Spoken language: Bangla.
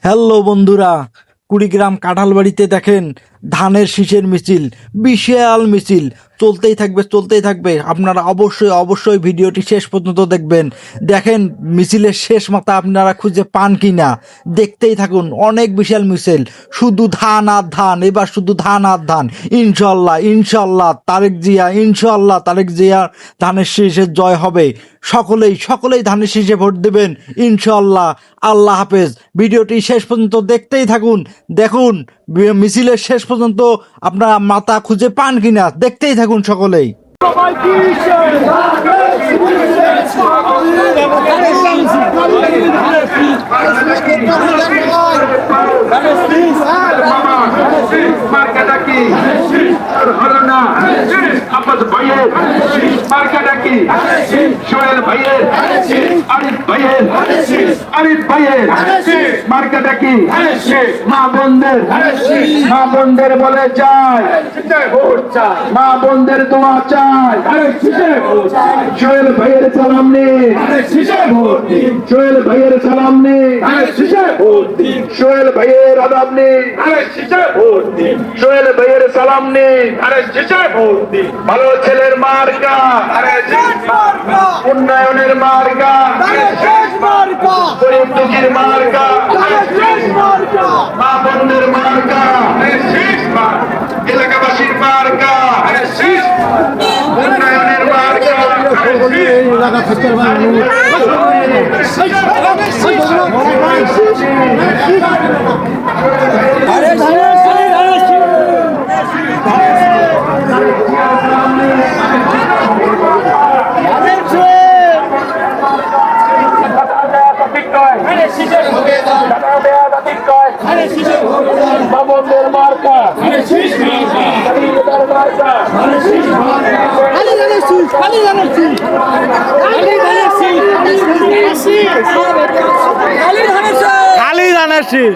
হ্যালো বন্ধুরা, কুড়িগ্রাম কাঁঠালবাড়িতে দেখেন ধানের শীষের মিছিল, বিশাল মিছিল চলতেই থাকবে। আপনারা অবশ্যই ভিডিওটি শেষ পর্যন্ত দেখবেন। দেখেন মিছিলের শেষ মাথা আপনারা খুঁজে পান কিনা, দেখতেই থাকুন। অনেক বিশাল মিছিল, শুধু ধান আর ধান, এবার শুধু ধান আর ধান। ইনশাল্লাহ তারেক জিয়া ধানের শীষের জয় হবে। সকলেই ধানের শীষে ভোট দেবেন ইনশাল্লাহ। আল্লাহ হাফেজ। ভিডিওটি শেষ পর্যন্ত দেখতেই থাকুন। দেখুন মিছিলের শেষ পর্যন্ত আপনারা মাথা খুঁজে পান কিনা, দেখতেই থাকুন সকলেই। মা বোনদের বলে চাই, মা বোনদের দোয়া চাই। সোহেল ভাইয়ের সালাম নেই, সোহেল ভাইয়ের সালাম নেই, সোহেল ভাইয়ের আদাব নেই, সোহেল ভাইয়ের সালাম নেই। ভালো ছেলের মার্কা, উন্নয়নের মার্কা, গরিব দুঃখীর মার্কা, মা বোনদের মার্কা, এলাকাবাসীর মার্কা, উন্নয়নের মার্কা। বাবনের মার্কা, খালি ধানের শীষ।